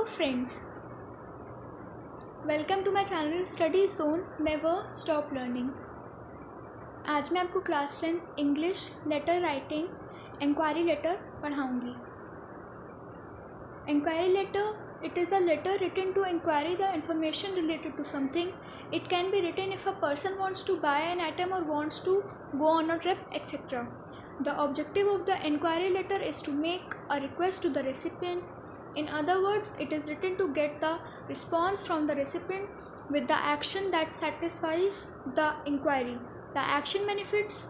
Hello friends, welcome to my channel study zone never stop learning. आज मैं आपको class 10 English letter writing inquiry letter पढ़ाऊँगी। Inquiry letter, it is a letter written to inquire the information related to something. It can be written if a person wants to buy an item or wants to go on a trip, etc. The objective of the inquiry letter is to make a request to the recipient. In other words, it is written to get the response from the recipient with the action that satisfies the inquiry. The action benefits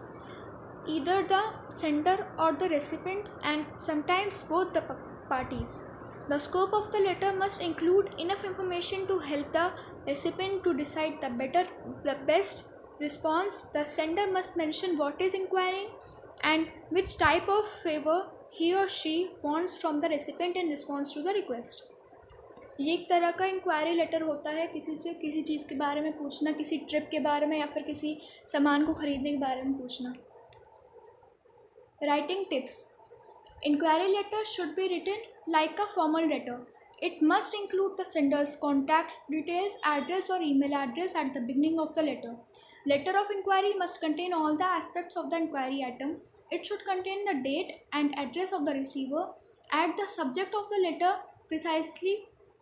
either the sender or the recipient and sometimes both the parties. The scope of the letter must include enough information to help the recipient to decide the best response. The sender must mention what is inquiring and which type of favor he or she wants from the recipient in response to the request. ये एक तरह का inquiry letter होता है, किसी से किसी चीज़ के बारे में पूछना, किसी ट्रिप के बारे में या फिर किसी सामान को ख़रीदने के बारे में पूछना। Writing tips. Inquiry letter should be written like a formal letter. It must include the sender's contact details, address or email address at the beginning of the letter. Letter of inquiry must contain all the aspects of the inquiry item. It should contain the date and address of the receiver. Add the subject of the letter precisely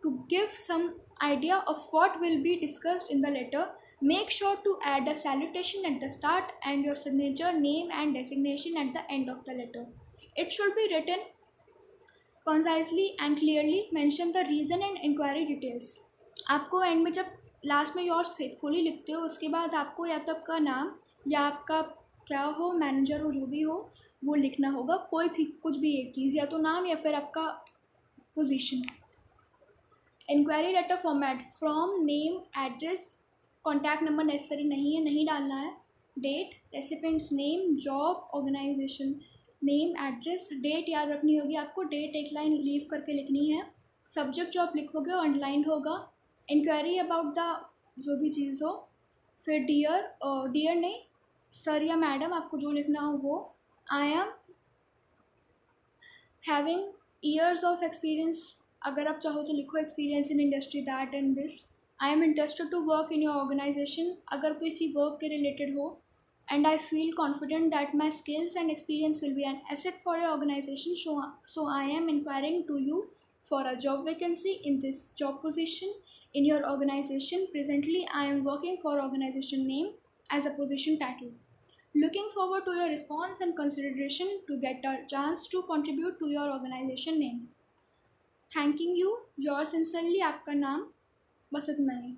to give some idea of what will be discussed in the letter. Make sure to add a salutation at the start and your signature, name and designation at the end of the letter. It should be written concisely and clearly. Mention the reason and inquiry details. आपको and में जब last में yours faithfully लिखते हो, उसके बाद आपको या तो आपका नाम या आपका क्या हो, मैनेजर हो, जो भी हो, वो लिखना होगा। कोई भी कुछ भी एक चीज़, या तो नाम या फिर आपका position. Inquiry letter format from name, address, contact number necessary नहीं है, नहीं डालना है। Date, recipient's name, job, organisation name, address, date याद रखनी होगी आपको, डेट एक लाइन लीव करके लिखनी है। सब्जेक्ट जो आप लिखोगे अंडरलाइन होगा। इंक्वायरी अबाउट द जो भी चीज़ हो। फिर डियर नहीं, सर या मैडम, आपको जो लिखना हो वो। I am having years of experience, अगर आप चाहो तो लिखो experience in industry that and this. I am interested to work in your organisation, अगर किसी वर्क के रिलेटेड हो। And I feel confident that my skills and experience will be an asset for your organization, so I am inquiring to you for a job vacancy in this job position in your organization. Presently I am working for organization name as a position title. Looking forward to your response and consideration to get a chance to contribute to your organization name. Thanking you, yours sincerely, आपका नाम, बस इतना ही।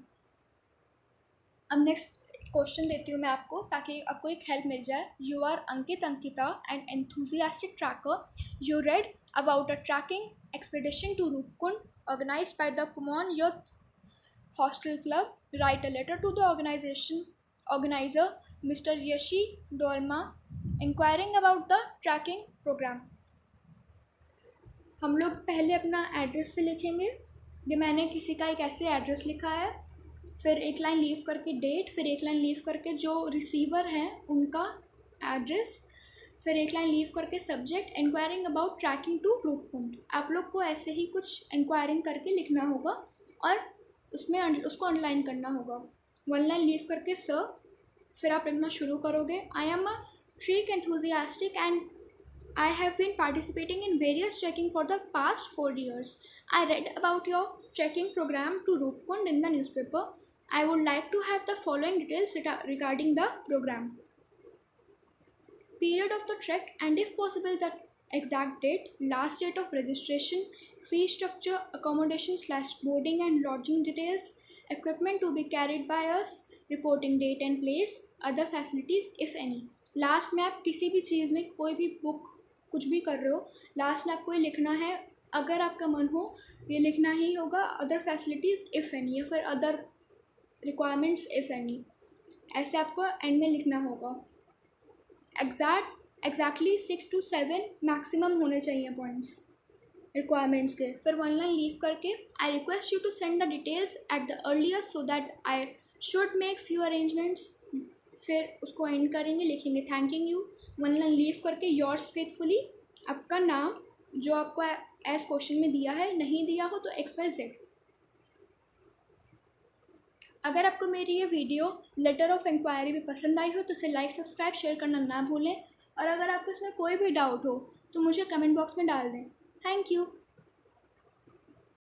अब next question देती हूँ मैं आपको, ताकि आपको एक हेल्प मिल जाए। You are Ankita an enthusiastic trekker. You read about a trekking expedition to Roopkund organised by the Kumaon youth hostel club. Write a letter to the organiser mister Yashi Dolma inquiring about the trekking programme. हम लोग पहले अपना address से लिखेंगे। ये मैंने किसी का एक ऐसे एड्रेस लिखा है, फिर एक लाइन लीव करके डेट, फिर एक लाइन लीव करके जो रिसीवर हैं उनका एड्रेस, फिर एक लाइन लीव करके subject inquiring about trekking to Roopkund. आप लोग को ऐसे ही कुछ इंक्वायरिंग करके लिखना होगा और उसमें उसको अंडरलाइन करना होगा। वन लाइन लीव करके सर, फिर आप लिखना शुरू करोगे। I am a trek enthusiastic and I have been participating in various trekking for the past 4 years. I read about your trekking program to Roopkund in the newspaper. I would like to have the following details regarding the program. Period of the trek and if possible the exact date, last date of registration, fee structure, accommodation / boarding and lodging details, equipment to be carried by us, reporting date and place, other facilities if any. Last में आप किसी भी चीज़ में कोई भी book कुछ भी कर रहे हो, लास्ट में आपको ये लिखना है, अगर आपका मन हो ये लिखना ही होगा, अदर फैसिलिटीज़ इफ़ एनी या फिर अदर रिक्वायरमेंट्स इफ़ एनी, ऐसे आपको एंड में लिखना होगा। एग्जैक्टली 6 to 7 मैक्सिमम होने चाहिए पॉइंट्स रिक्वायरमेंट्स के। फिर वन लाइन लीव करके I request you to send the details at the earliest so that I should make few arrangements. फिर उसको एंड करेंगे, लिखेंगे thanking you, one line leave करके योर्स फेथफुली, आपका नाम, जो आपका एज क्वेश्चन में दिया है, नहीं दिया हो तो XYZ। अगर आपको मेरी ये वीडियो लेटर ऑफ इंक्वायरी भी पसंद आई हो तो इसे लाइक, सब्सक्राइब, शेयर करना ना भूलें। और अगर आपको इसमें कोई भी डाउट हो तो मुझे कमेंट बॉक्स में डाल दें। Thank you.